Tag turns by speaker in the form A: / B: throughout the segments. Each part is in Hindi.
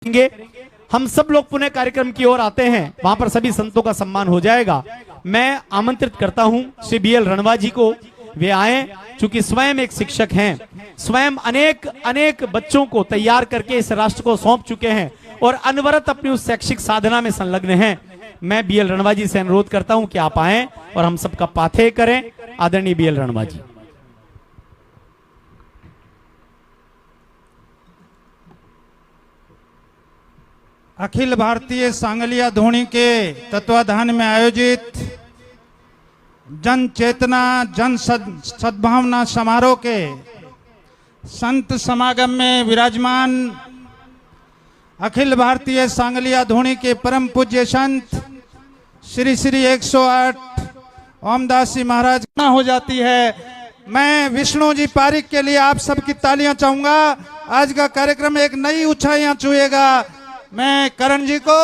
A: करेंगे। हम सब लोग पुनः कार्यक्रम की ओर आते हैं, वहां पर सभी संतों का सम्मान हो जाएगा। मैं आमंत्रित करता हूं श्री BL रणवा जी को, वे आए, चूंकि स्वयं एक शिक्षक हैं, स्वयं अनेक बच्चों को तैयार करके इस राष्ट्र को सौंप चुके हैं और अनवरत अपनी उस शैक्षिक साधना में संलग्न हैं। मैं BL रणवा जी से अनुरोध करता हूं कि आप आएं और हम सबका पाथेय करें। आदरणीय BL रणवा जी।
B: अखिल भारतीय सांगलिया धोनी के तत्वाधान में आयोजित जन चेतना जन सद्भावना समारोह के संत समागम में विराजमान अखिल भारतीय सांगलिया धोनी के परम पूज्य संत श्री श्री 108 ओमदास जी महाराज हो जाती है। मैं विष्णु जी पारिक के लिए आप सबकी तालियां चाहूंगा। आज का कार्यक्रम एक नई ऊंचाइयां छुएगा। मैं करण जी को,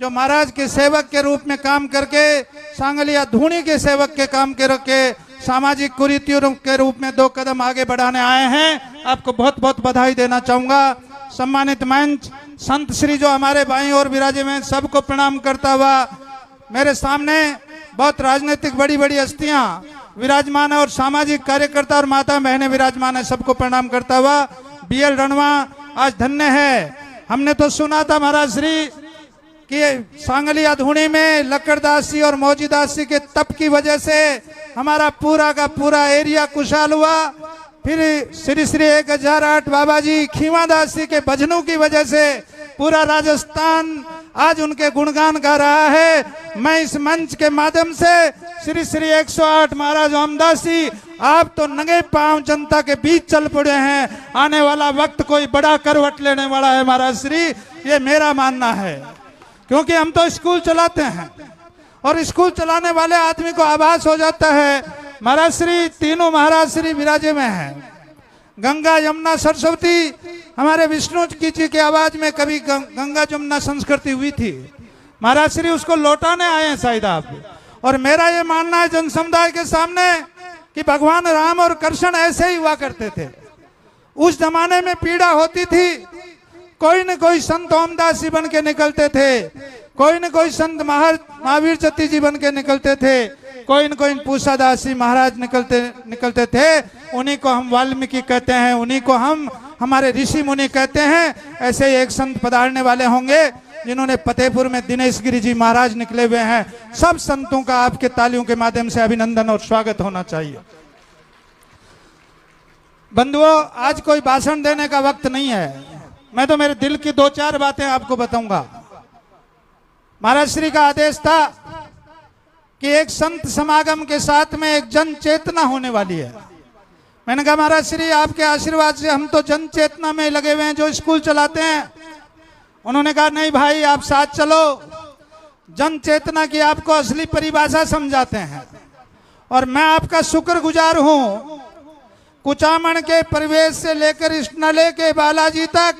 B: जो महाराज के सेवक के रूप में काम करके सांगलिया धोनी के सेवक के काम के सामाजिक कुरीतियों के रूप में 2 कदम आगे बढ़ाने आए हैं, आपको बहुत बहुत बधाई देना चाहूंगा। सम्मानित मंच, संत श्री जो हमारे बाईं ओर विराजे हुए, सबको प्रणाम करता हुआ, मेरे सामने बहुत राजनीतिक बड़ी बड़ी हस्तियां विराजमान है और सामाजिक कार्यकर्ता और माता बहनें विराजमान है, सबको प्रणाम करता हुआ BL रणवा आज धन्य है। हमने तो सुना था महाराज श्री कि सांगलिया धोनी में लक्कड़दास जी और मौजीदास जी के तप की वजह से हमारा पूरा का पूरा एरिया खुशहाल हुआ। फिर श्री श्री 1008 बाबा जी खीवादास जी के भजनों की वजह से पूरा राजस्थान आज उनके गुणगान गा रहा है। मैं इस मंच के माध्यम से श्री श्री 108 महाराज ओमदास जी, आप तो नंगे पांव जनता के बीच चल पड़े हैं। आने वाला वक्त कोई बड़ा करवट लेने वाला है महाराज श्री, ये मेरा मानना है। क्योंकि हम तो स्कूल चलाते हैं और स्कूल चलाने वाले आदमी को आभास हो जाता है। महाराज श्री तीनों महाराज श्री विराजे में हैं। गंगा यमुना सरस्वती हमारे विष्णु जी की आवाज में कभी गंगा जमुना संस्कृति हुई थी, महाराज श्री उसको लौटाने आए हैं शायद आप। और मेरा ये मानना है जन समुदाय के सामने कि भगवान राम और कृष्ण ऐसे ही हुआ करते थे। उस जमाने में पीड़ा होती थी, कोई न कोई संत ओमदास जी बन के निकलते थे, कोई न कोई संत महावीर चती जी बन के निकलते थे, कोई न कोई पूषादास जी महाराज निकलते थे। उन्हीं को हम वाल्मीकि कहते हैं, उन्हीं को हम हमारे ऋषि मुनि कहते हैं। ऐसे ही एक संत पधारने वाले होंगे जिन्होंने फतेहपुर में दिनेश गिरी जी महाराज निकले हुए हैं। सब संतों का आपके तालियों के माध्यम से अभिनंदन और स्वागत होना चाहिए। बंधुओं, आज कोई भाषण देने का वक्त नहीं है, मैं तो मेरे दिल की 2-4 बातें आपको बताऊंगा। महाराज श्री का आदेश था कि एक संत समागम के साथ में एक जन चेतना होने वाली है। मैंने कहा महाराज श्री आपके आशीर्वाद से हम तो जन चेतना में लगे हुए हैं, जो स्कूल चलाते हैं। उन्होंने कहा नहीं भाई, आप साथ चलो, जन चेतना की आपको असली परिभाषा समझाते हैं। और मैं आपका शुक्रगुजार हूं। कुचामन के परिवेश से लेकर इष्टनले के बालाजी तक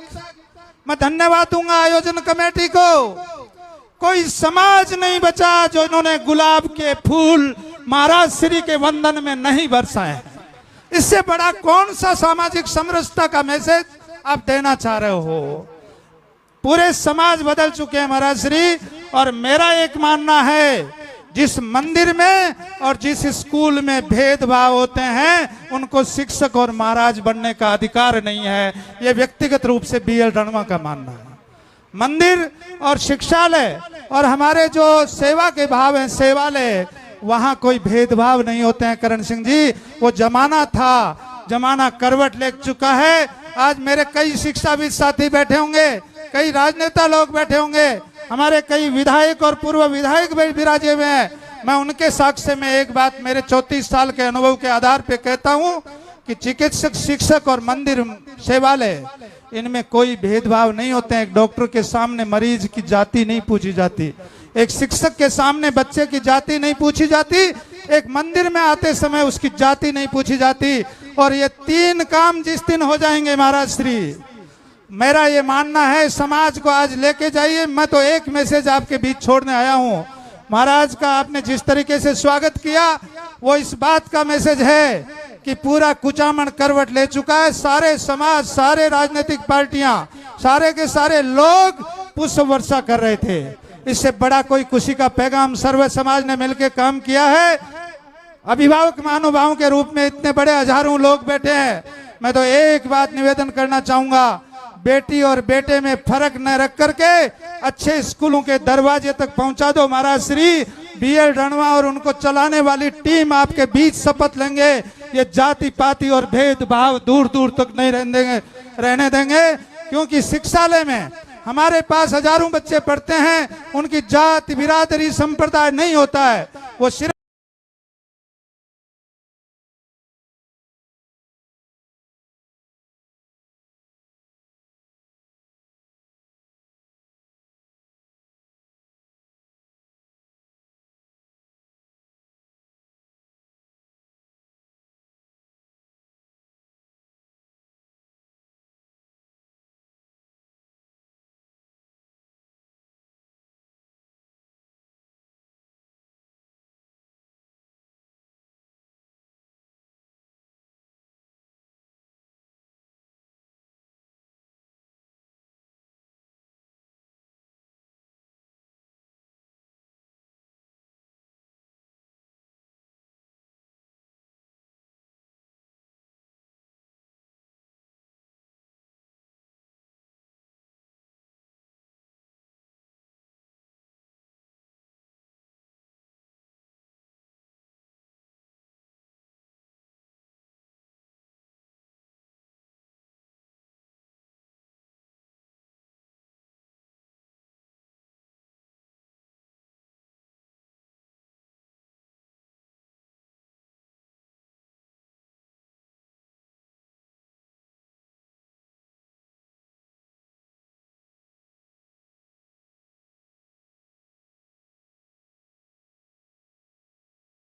B: मैं धन्यवाद दूंगा आयोजन कमेटी को। कोई समाज नहीं बचा जो इन्होंने गुलाब के फूल महाराज श्री के वंदन में नहीं बरसाए हैं। इससे बड़ा कौन सा सामाजिक समरसता का मैसेज आप देना चाह रहे हो? पूरे समाज बदल चुके हैं महाराज श्री। और मेरा एक मानना है, जिस मंदिर में और जिस स्कूल में भेदभाव होते हैं उनको शिक्षक और महाराज बनने का अधिकार नहीं है। ये व्यक्तिगत रूप से BL रणवा का मानना है। मंदिर और शिक्षालय और हमारे जो सेवा के भाव हैं, सेवालय, वहां कोई भेदभाव नहीं होते हैं करण सिंह जी। वो जमाना था, जमाना करवट ले चुका है। आज मेरे कई शिक्षाविद साथी बैठे होंगे, कई राजनेता लोग बैठे होंगे, हमारे कई विधायक और पूर्व विधायक भी विराजे हुए हैं। मैं उनके साक्ष्य में एक बात मेरे 34 साल के अनुभव के आधार पे कहता हूं कि चिकित्सक, शिक्षक और मंदिर, सेवालय, इनमें कोई भेदभाव नहीं होते हैं। एक डॉक्टर के सामने मरीज की जाति नहीं पूछी जाती, एक शिक्षक के सामने बच्चे की जाति नहीं पूछी जाती, एक मंदिर में आते समय उसकी जाति नहीं पूछी जाती। और ये 3 काम जिस दिन हो जाएंगे महाराज श्री, मेरा ये मानना है समाज को आज लेके जाइए। मैं तो एक मैसेज आपके बीच छोड़ने आया हूँ। महाराज का आपने जिस तरीके से स्वागत किया वो इस बात का मैसेज है कि पूरा कुचामन करवट ले चुका है। सारे समाज, सारे राजनीतिक पार्टियां, सारे के सारे लोग पुष्प वर्षा कर रहे थे। इससे बड़ा कोई खुशी का पैगाम सर्व समाज ने मिलकर काम किया है। अभिभावक महानुभावों के रूप में इतने बड़े हजारों लोग बैठे हैं। मैं तो एक बात निवेदन करना चाहूंगा, बेटी और बेटे में फर्क न रख करके अच्छे स्कूलों के दरवाजे तक पहुंचा दो। महाराज श्री बीएल रणवा और उनको चलाने वाली टीम आपके बीच शपथ लेंगे, ये जाति पाति और भेदभाव दूर दूर तक नहीं रहने देंगे। क्योंकि शिक्षालय में हमारे पास हजारों बच्चे पढ़ते हैं, उनकी जाति बिरादरी संप्रदाय नहीं होता है, वो सिर्फ